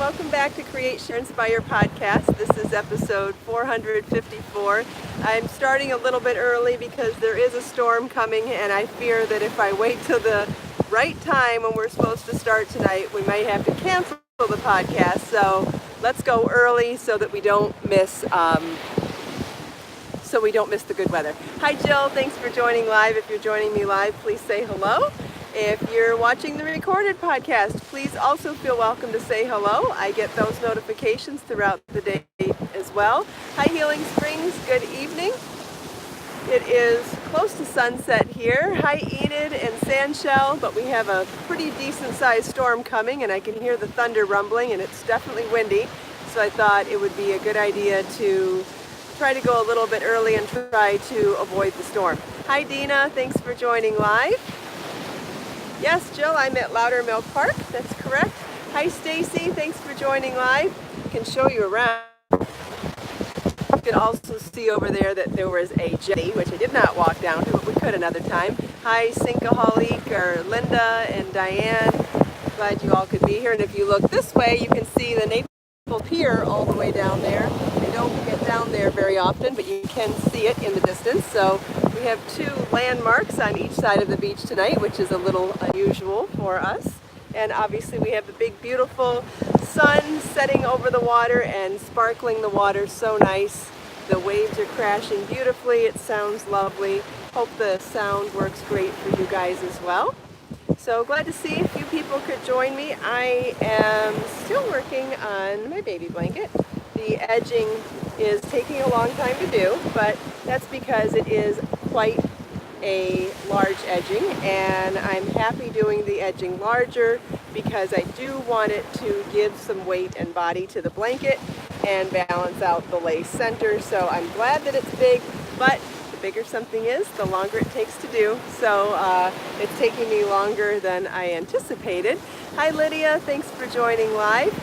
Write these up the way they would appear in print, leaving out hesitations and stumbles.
welcome back to Create, Share, Inspire podcast. This is episode 454. I'm starting a little bit early because there is a storm coming, and I fear that if I wait till the right time when we're supposed to start tonight, we might have to cancel the podcast. So let's go early so that we don't miss the good weather. Hi Jill, thanks for joining live. If you're joining me live, please say hello. If you're watching the recorded podcast, please also feel welcome to say hello. I get those notifications throughout the day as well. Hi Healing Springs, good evening. It is close to sunset here. Hi Enid and Sandshell, but we have a pretty decent sized storm coming and I can hear the thunder rumbling and it's definitely windy. So I thought it would be a good idea to try to go a little bit early and try to avoid the storm. Hi Dina, thanks for joining live. Yes, Jill, I'm at Loudermilk Park. That's correct. Hi, Stacy. Thanks for joining live. I can show you around. You can also see over there that there was a jetty, which I did not walk down to, but we could another time. Hi, Sinkaholique, or Linda and Diane. Glad you all could be here. And if you look this way, you can see the Naple Pier all the way down there. I don't get down there very often, but you can see it in the distance. So we have two landmarks on each side of the beach tonight, which is a little unusual for us. And obviously we have the big beautiful sun setting over the water and sparkling the water so nice. The waves are crashing beautifully. It sounds lovely. Hope the sound works great for you guys as well. So glad to see a few people could join me. I am still working on my baby blanket. The edging is taking a long time to do, but that's because it is quite a large edging, and I'm happy doing the edging larger because I do want it to give some weight and body to the blanket and balance out the lace center. So I'm glad that it's big, but the bigger something is, the longer it takes to do. So it's taking me longer than I anticipated. Hi Lydia, thanks for joining live.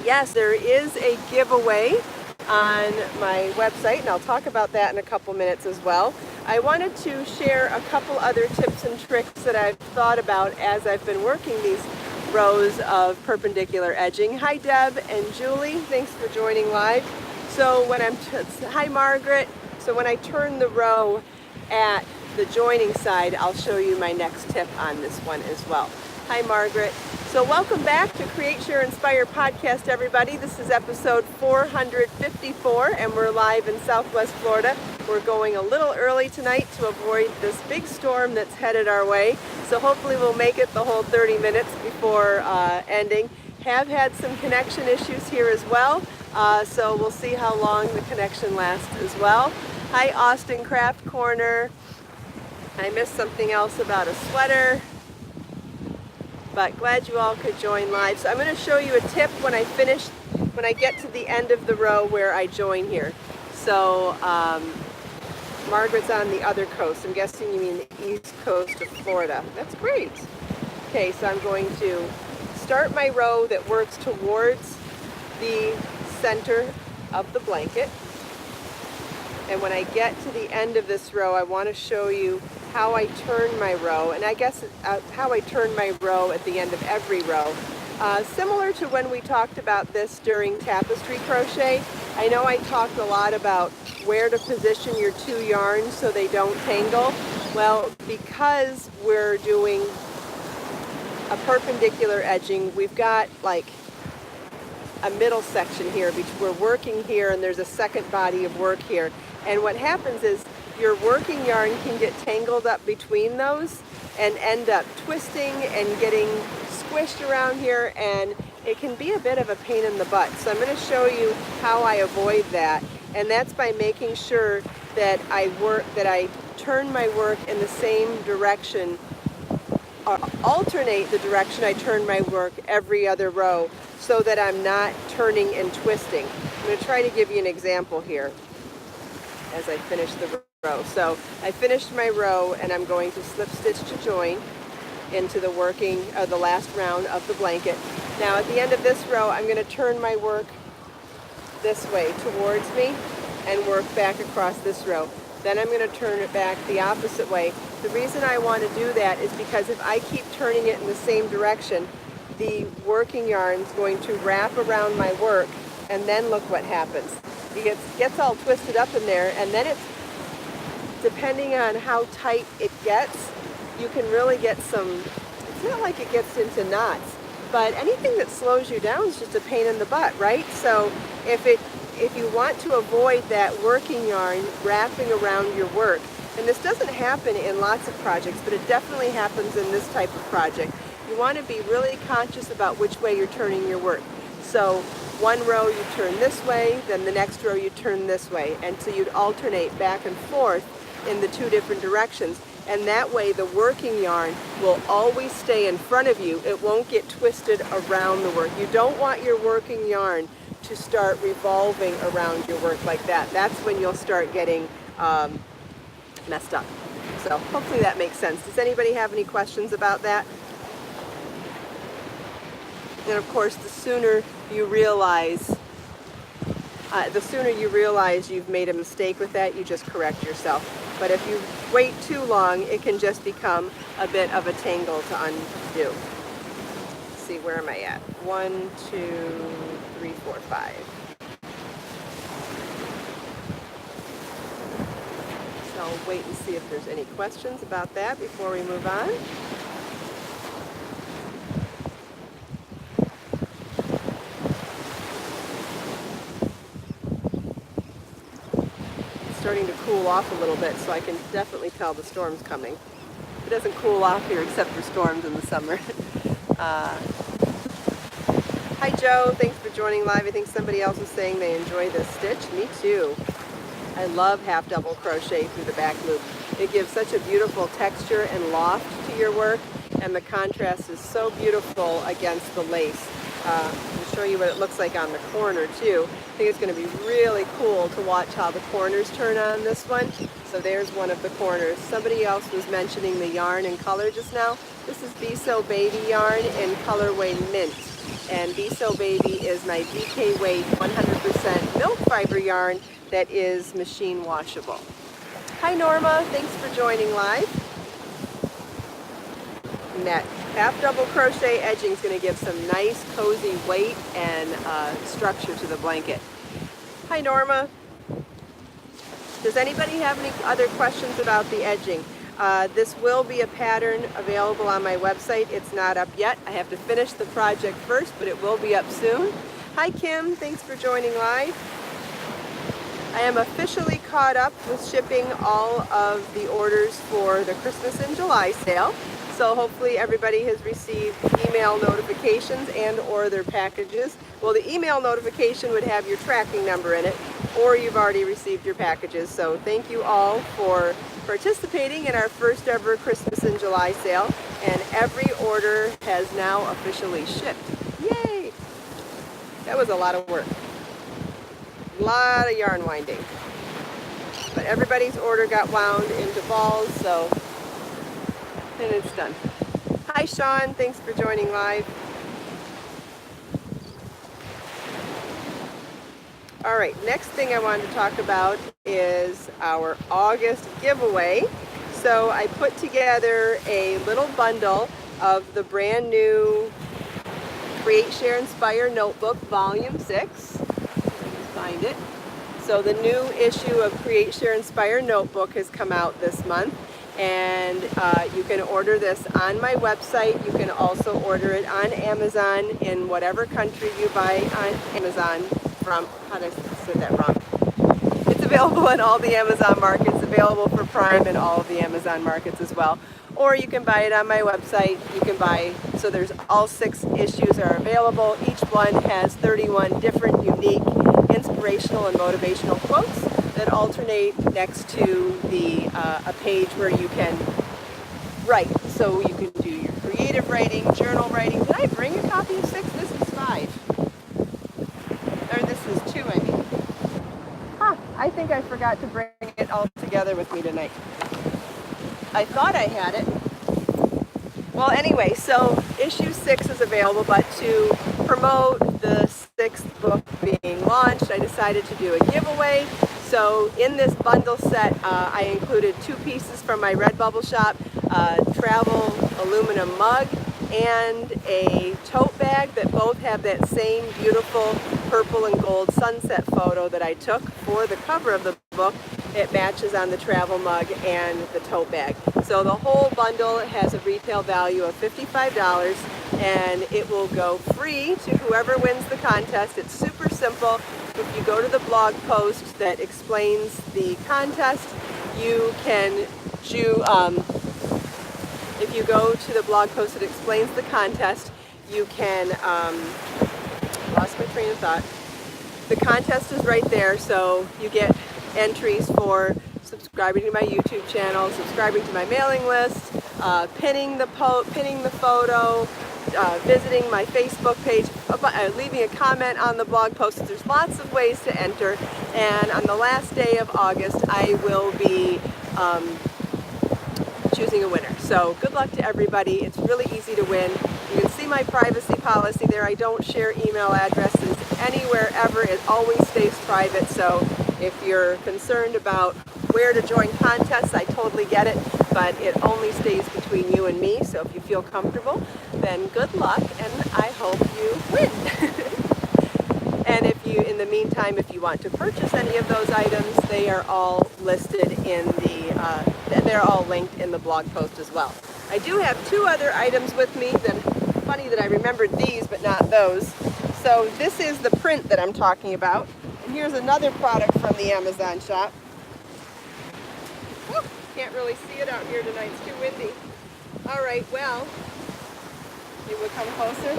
Yes, there is a giveaway on my website, and I'll talk about that in a couple minutes as well. I wanted to share a couple other tips and tricks that I've thought about as I've been working these rows of perpendicular edging. Hi Deb and Julie, thanks for joining live. So hi Margaret. So when I turn the row at the joining side, I'll show you my next tip on this one as well. Hi Margaret. So welcome back to Create, Share, Inspire podcast, everybody. This is episode 454, and we're live in Southwest Florida. We're going a little early tonight to avoid this big storm that's headed our way. So hopefully we'll make it the whole 30 minutes before ending. Have had some connection issues here as well, so we'll see how long the connection lasts as well. Hi Austin Craft Corner. I missed something else about a sweater, but glad you all could join live. So I'm going to show you a tip when I get to the end of the row where I join here. So Margaret's on the other coast. I'm guessing you mean the east coast of Florida. That's great. Okay, so I'm going to start my row that works towards the center of the blanket. And when I get to the end of this row, I want to show you how I turn my row, and I guess how I turn my row at the end of every row. Similar to when we talked about this during tapestry crochet. I know I talked a lot about where to position your two yarns so they don't tangle. Well, because we're doing a perpendicular edging, we've got like a middle section here. We're working here and there's a second body of work here. And what happens is your working yarn can get tangled up between those and end up twisting and getting squished around here, and it can be a bit of a pain in the butt. So I'm going to show you how I avoid that, and that's by making sure that I turn my work in the same direction, or alternate the direction I turn my work every other row so that I'm not turning and twisting. I'm going to try to give you an example here as I finish the row. So I finished my row and I'm going to slip stitch to join into the last round of the blanket. Now at the end of this row, I'm going to turn my work this way towards me and work back across this row. Then I'm going to turn it back the opposite way. The reason I want to do that is because if I keep turning it in the same direction, the working yarn is going to wrap around my work, and then look what happens. It gets all twisted up in there, and then it's, depending on how tight it gets, you can really get some, it's not like it gets into knots, but anything that slows you down is just a pain in the butt, right? So if you want to avoid that working yarn wrapping around your work, and this doesn't happen in lots of projects, but it definitely happens in this type of project, you want to be really conscious about which way you're turning your work. So one row you turn this way, then the next row you turn this way, and so you'd alternate back and forth in the two different directions, and that way the working yarn will always stay in front of you. It won't get twisted around the work. You don't want your working yarn to start revolving around your work like that. That's when you'll start getting messed up. So hopefully that makes sense. Does anybody have any questions about that? And of course, the sooner you realize you've made a mistake with that, you just correct yourself. But if you wait too long, it can just become a bit of a tangle to undo. Let's see, where am I at? 1, 2, 3, 4, 5. So I'll wait and see if there's any questions about that before we move on. Starting to cool off a little bit, so I can definitely tell the storm's coming. It doesn't cool off here except for storms in the summer. Hi Joe, thanks for joining live. I think somebody else was saying they enjoy this stitch. Me too. I love half double crochet through the back loop. It gives such a beautiful texture and loft to your work, and the contrast is so beautiful against the lace. I'll show you what it looks like on the corner too. I think it's going to be really cool to watch how the corners turn on this one. So there's one of the corners. Somebody else was mentioning the yarn and color just now. This is Be So Baby yarn in colorway Mint. And Be So Baby is my DK weight 100% milk fiber yarn that is machine washable. Hi Norma, thanks for joining live. Net. Half double crochet edging is going to give some nice cozy weight and structure to the blanket. Hi Norma. Does anybody have any other questions about the edging? This will be a pattern available on my website. It's not up yet. I have to finish the project first, but it will be up soon. Hi Kim, thanks for joining live. I am officially caught up with shipping all of the orders for the Christmas in July sale. So hopefully everybody has received email notifications and or their packages. Well, the email notification would have your tracking number in it, or you've already received your packages. So thank you all for participating in our first ever Christmas in July sale. And every order has now officially shipped. Yay! That was a lot of work. A lot of yarn winding. But everybody's order got wound into balls, so and it's done. Hi Sean, thanks for joining live. All right, next thing I wanted to talk about is our August giveaway. So I put together a little bundle of the brand new Create, Share, Inspire Notebook, Volume 6. Let me find it. So the new issue of Create, Share, Inspire Notebook has come out this month. And you can order this on my website. You can also order it on Amazon in whatever country you buy on Amazon from. How did I say that wrong? It's available in all the Amazon markets, available for Prime in all of the Amazon markets as well. Or you can buy it on my website. You can buy, so there's all 6 issues are available. Each one has 31 different unique inspirational and motivational quotes that alternate next to the a page where you can write. So you can do your creative writing, journal writing. Did I bring a copy of 6? This is 5. Or this is 2, I mean. Huh, I think I forgot to bring it all together with me tonight. I thought I had it. Well, anyway, so issue 6 is available, but to promote the 6th book being launched, I decided to do a giveaway. So in this bundle set, I included 2 pieces from my Redbubble shop, travel aluminum mug and a tote bag that both have that same beautiful purple and gold sunset photo that I took for the cover of the book. It matches on the travel mug and the tote bag. So the whole bundle has a retail value of $55, and it will go free to whoever wins the contest. It's super simple. If you go to the blog post that explains the contest, you can if you go to the blog post that explains the contest, you can, lost my train of thought. The contest is right there, so you get entries for subscribing to my YouTube channel, subscribing to my mailing list, pinning the photo, visiting my Facebook page, leaving a comment on the blog post. There's lots of ways to enter, and on the last day of August, I will be choosing a winner. So good luck to everybody. It's really easy to win. You can see my privacy policy there. I don't share email addresses anywhere ever. It always stays private. So if you're concerned about where to join contests, I totally get it, but it only stays between you and me. So if you feel comfortable, then good luck, and I hope you win. And if you, in the meantime, if you want to purchase any of those items, they are all listed in the, they're all linked in the blog post as well. I do have two other items with me. Funny that I remembered these, but not those. So this is the print that I'm talking about. And here's another product from the Amazon shop. Woo, can't really see it out here tonight. It's too windy. All right, well, you will come closer.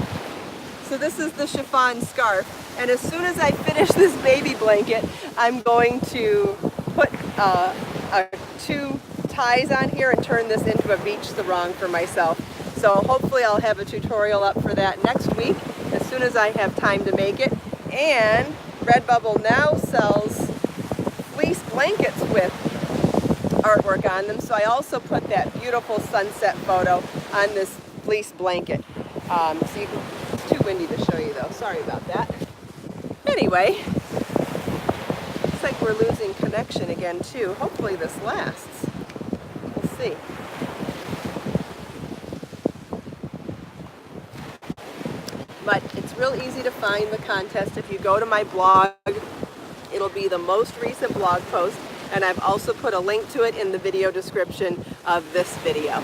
So this is the chiffon scarf, and as soon as I finish this baby blanket, I'm going to put two ties on here and turn this into a beach sarong for myself. So hopefully I'll have a tutorial up for that next week as soon as I have time to make it. And Redbubble now sells fleece blankets with artwork on them, so I also put that beautiful sunset photo on this fleece blanket. So you can, it's too windy to show you though, sorry about that. Anyway, looks like we're losing connection again too. Hopefully this lasts. We'll see. But it's real easy to find the contest. If you go to my blog, it'll be the most recent blog post, and I've also put a link to it in the video description of this video.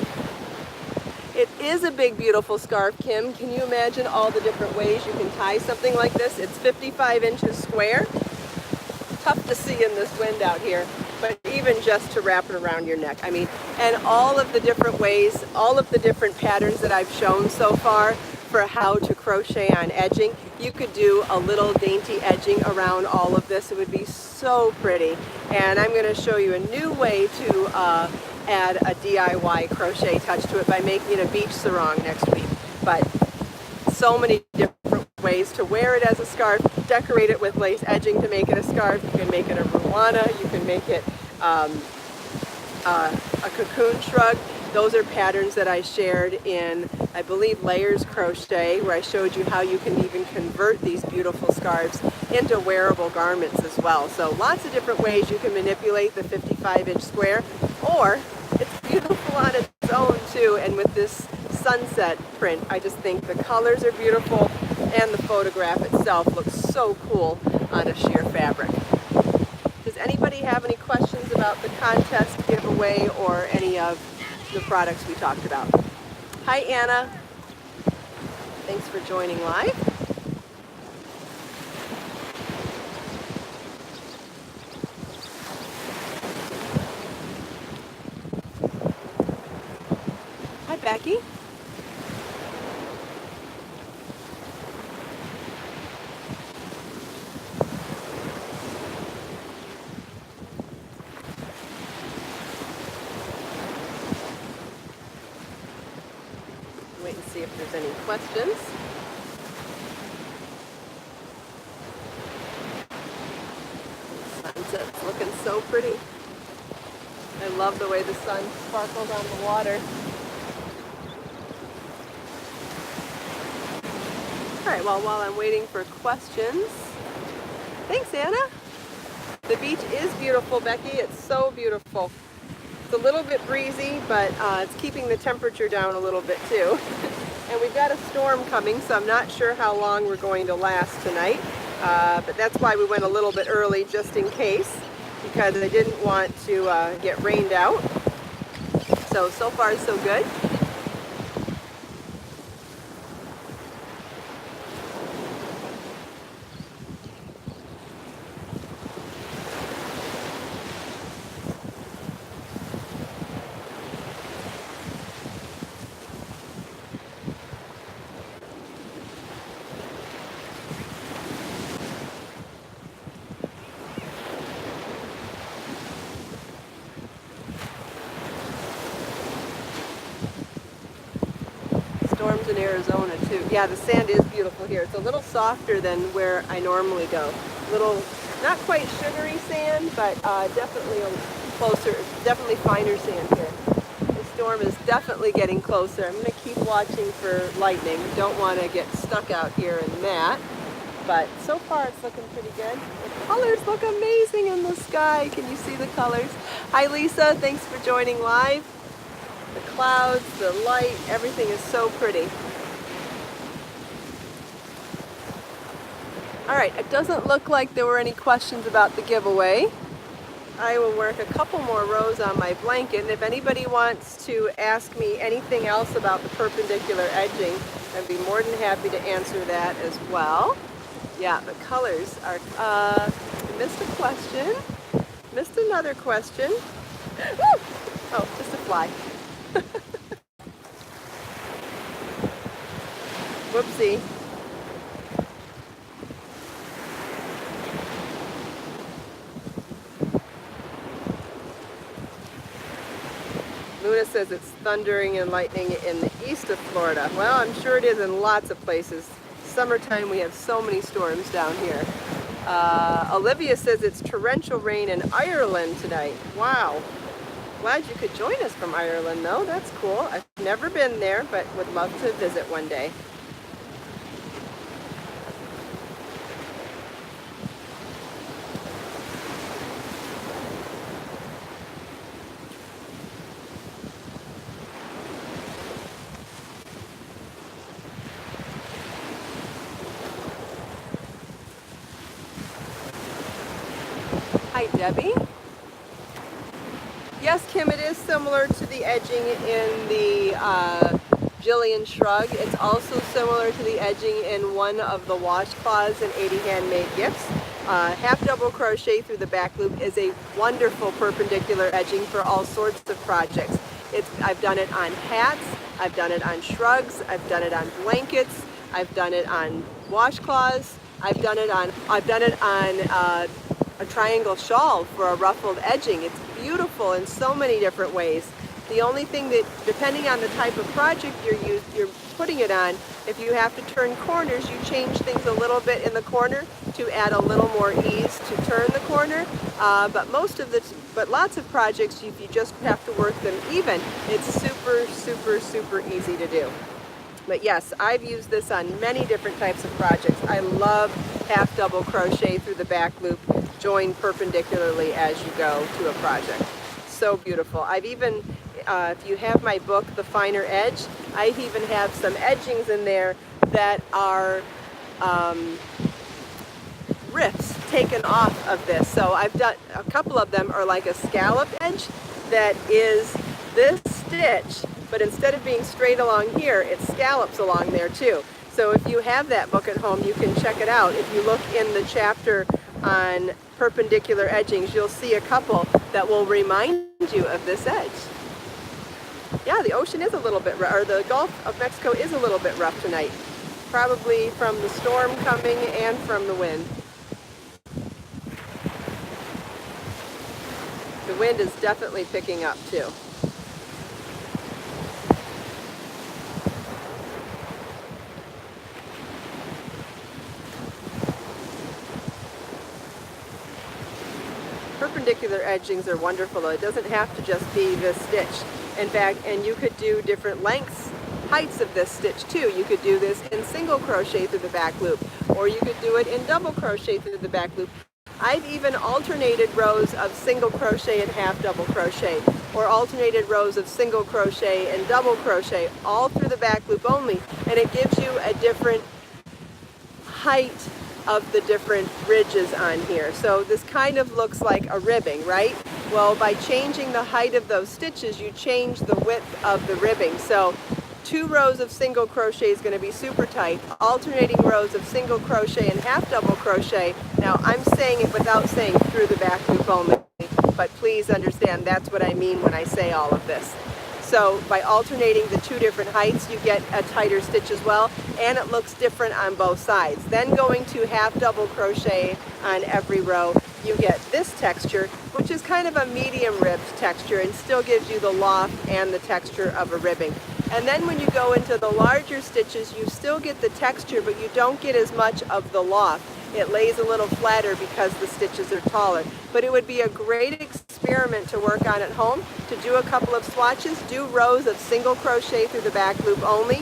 It is a big, beautiful scarf, Kim. Can you imagine all the different ways you can tie something like this? It's 55 inches square. Tough to see in this wind out here, but even just to wrap it around your neck. I mean, and all of the different ways, all of the different patterns that I've shown so far for how to crochet on edging. You could do a little dainty edging around all of this. It would be so pretty. And I'm going to show you a new way to add a DIY crochet touch to it by making it a beach sarong next week. But so many different ways to wear it as a scarf, decorate it with lace edging to make it a scarf. You can make it a ruana, you can make it a cocoon shrug. Those are patterns that I shared in, I believe, Layers Crochet, where I showed you how you can even convert these beautiful scarves into wearable garments as well. So lots of different ways you can manipulate the 55-inch square, or it's beautiful on its own too. And with this sunset print, I just think the colors are beautiful and the photograph itself looks so cool on a sheer fabric. Does anybody have any questions about the contest giveaway or any of the products we talked about? Hi Anna, thanks for joining live. Hi Becky. Wait and see if there's any questions. Sunset's looking so pretty. I love the way the sun sparkles on the water. All right, well, while I'm waiting for questions, thanks, Anna. The beach is beautiful, Becky. It's so beautiful. It's a little bit breezy, but it's keeping the temperature down a little bit too. And we've got a storm coming, so I'm not sure how long we're going to last tonight. But that's why we went a little bit early, just in case, because I didn't want to get rained out. So far so good. Storms in Arizona too. Yeah, the sand is beautiful here. It's a little softer than where I normally go. Little, not quite sugary sand, but definitely closer, definitely finer sand here. The storm is definitely getting closer. I'm going to keep watching for lightning. Don't want to get stuck out here in that. But so far it's looking pretty good. The colors look amazing in the sky. Can you see the colors? Hi Lisa, thanks for joining live. The clouds, the light, everything is so pretty. All right, it doesn't look like there were any questions about the giveaway. I will work a couple more rows on my blanket, and if anybody wants to ask me anything else about the perpendicular edging, I'd be more than happy to answer that as well. Yeah, the colors are, missed a question, missed another question. Woo! Oh, just a fly. Whoopsie. Luna says it's thundering and lightning in the east of Florida. Well, I'm sure it is in lots of places. Summertime, we have so many storms down here. Olivia says it's torrential rain in Ireland tonight. Wow. Glad you could join us from Ireland, though. That's cool. I've never been there, but would love to visit one day. Hi, Debbie. Yes, Kim, it is similar to the edging in the Jillian Shrug. It's also similar to the edging in one of the washcloths and 80 Handmade Gifts. Half double crochet through the back loop is a wonderful perpendicular edging for all sorts of projects. I've done it on hats, I've done it on shrugs, I've done it on blankets, I've done it on washcloths, I've done it on a triangle shawl for a ruffled edging. It's beautiful in so many different ways. The only thing that, depending on the type of project you're putting it on, if you have to turn corners, you change things a little bit in the corner to add a little more ease to turn the corner. But lots of projects, if you just have to work them even, it's super, super, super easy to do. But yes, I've used this on many different types of projects. I love half double crochet through the back loop, join perpendicularly as you go to a project. So beautiful. I've even, if you have my book, The Finer Edge, I even have some edgings in there that are riffs taken off of this. So I've done, a couple of them are like a scallop edge that is this stitch, but instead of being straight along here, it scallops along there too. So if you have that book at home, you can check it out. If you look in the chapter on perpendicular edgings, you'll see a couple that will remind you of this edge. Yeah, the ocean is a little bit, or the Gulf of Mexico is a little bit rough tonight. Probably from the storm coming and from the wind. The wind is definitely picking up too. Perpendicular edgings are wonderful, though. It doesn't have to just be this stitch. In fact, and you could do different lengths, heights of this stitch too. You could do this in single crochet through the back loop, or you could do it in double crochet through the back loop. I've even alternated rows of single crochet and half double crochet. or alternated rows of single crochet and double crochet all through the back loop only, and it gives you a different height of the different ridges on here. So this kind of looks like a ribbing, right? Well, by changing the height of those stitches, you change the width of the ribbing. So 2 rows of single crochet is going to be super tight. Alternating rows of single crochet and half double crochet. Now I'm saying it without saying through the back loop only, but please understand that's what I mean when I say all of this. So by alternating the 2 different heights, you get a tighter stitch as well, and it looks different on both sides. Then going to half double crochet on every row, you get this texture, which is kind of a medium ribbed texture and still gives you the loft and the texture of a ribbing. And then when you go into the larger stitches, you still get the texture, but you don't get as much of the loft. It lays a little flatter because the stitches are taller. But it would be a great experiment to work on at home, to do a couple of swatches, do rows of single crochet through the back loop only,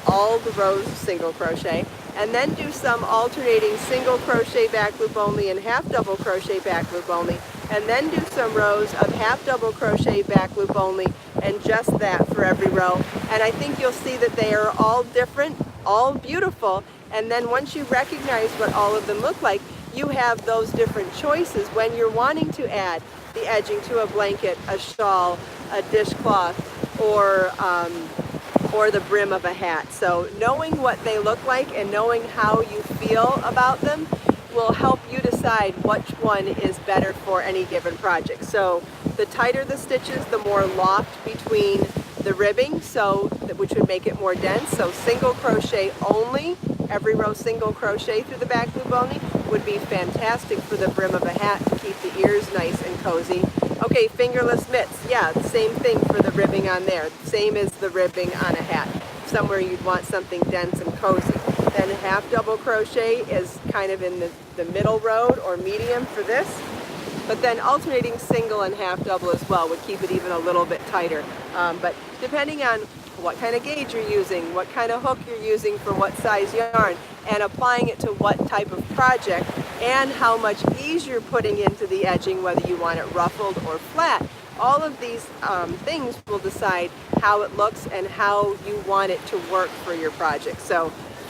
all the rows of single crochet, and then do some alternating single crochet back loop only and half double crochet back loop only, and then do some rows of half double crochet back loop only, and just that for every row. And I think you'll see that they are all different, all beautiful, and then once you recognize what all of them look like, you have those different choices when you're wanting to add the edging to a blanket, a shawl, a dishcloth, or the brim of a hat. So knowing what they look like and knowing how you feel about them will help you decide which one is better for any given project. So the tighter the stitches, the more loft between the ribbing, so which would make it more dense. So single crochet only, every row single crochet through the back loop only would be fantastic for the brim of a hat to keep the ears nice and cozy. Okay, fingerless mitts, yeah, same thing for the ribbing on there, same as the ribbing on a hat. Somewhere you'd want something dense and cozy. Then half double crochet is kind of in the middle road or medium for this. But then alternating single and half double as well would keep it even a little bit tighter. But depending on what kind of gauge you're using, what kind of hook you're using for what size yarn, and applying it to what type of project, and how much ease you're putting into the edging, whether you want it ruffled or flat, all of these things will decide how it looks and how you want it to work for your project. So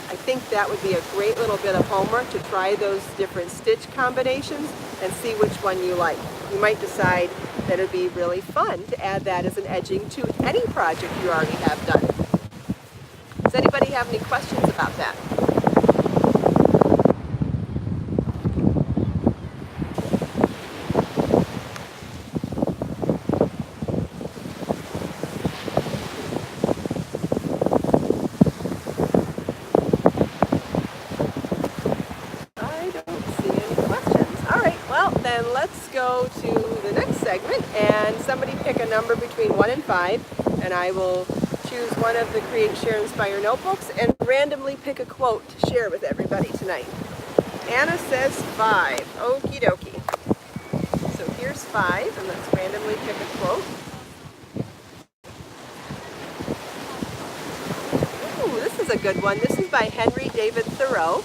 I think that would be a great little bit of homework to try those different stitch combinations and see which one you like. You might decide that it would be really fun to add that as an edging to any project you already have done. Does anybody have any questions about that? Let's go to the next segment, and somebody pick a number between 1 and 5, and I will choose one of the Create, Share, Inspire notebooks and randomly pick a quote to share with everybody tonight. Anna says 5. Okie dokie. So here's 5, and let's randomly pick a quote. Ooh, this is a good one. This is by Henry David Thoreau.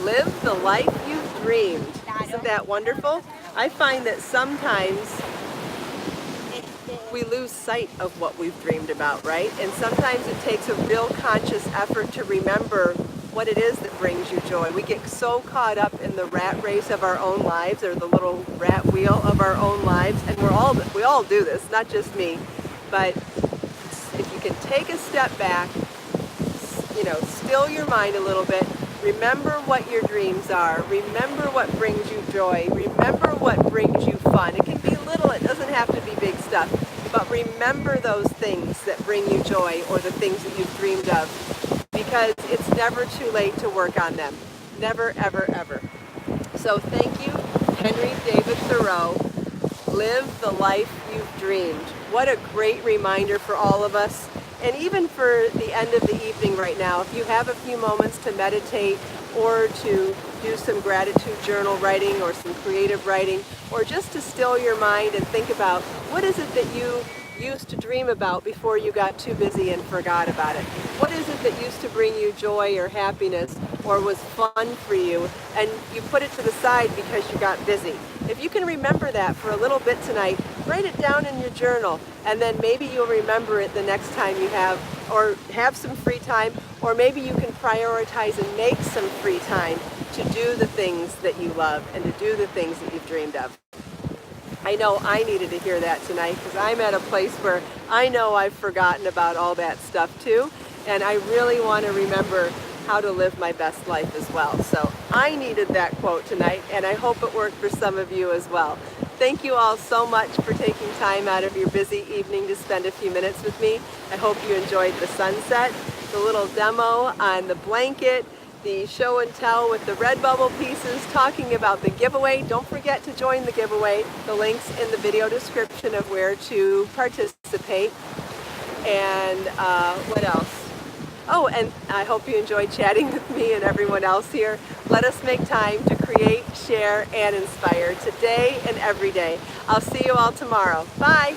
Live the life you've dreamed. Isn't that wonderful? I find that sometimes we lose sight of what we've dreamed about, right? And sometimes it takes a real conscious effort to remember what it is that brings you joy. We get so caught up in the rat race of our own lives, or the little rat wheel of our own lives, and we all do this, not just me. But if you can take a step back, still your mind a little bit, remember what your dreams are. Remember what brings you joy. Remember what brings you fun. It can be little, it doesn't have to be big stuff. But remember those things that bring you joy, or the things that you've dreamed of. Because it's never too late to work on them. Never, ever, ever. So thank you, Henry David Thoreau. Live the life you've dreamed. What a great reminder for all of us. And even for the end of the evening right now, if you have a few moments to meditate or to do some gratitude journal writing or some creative writing, or just to still your mind and think about what is it that you used to dream about before you got too busy and forgot about it? What is it that used to bring you joy or happiness or was fun for you, and you put it to the side because you got busy? If you can remember that for a little bit tonight, write it down in your journal, and then maybe you'll remember it the next time you have some free time, or maybe you can prioritize and make some free time to do the things that you love and to do the things that you've dreamed of. I know I needed to hear that tonight, because I'm at a place where I know I've forgotten about all that stuff too, and I really want to remember how to live my best life as well. So I needed that quote tonight, and I hope it worked for some of you as well. Thank you all so much for taking time out of your busy evening to spend a few minutes with me. I hope you enjoyed the sunset, the little demo on the blanket, the show and tell with the red bubble pieces, talking about the giveaway. Don't forget to join the giveaway. The link's in the video description of where to participate. And what else? Oh, and I hope you enjoyed chatting with me and everyone else here. Let us make time to create, share, and inspire today and every day. I'll see you all tomorrow. Bye.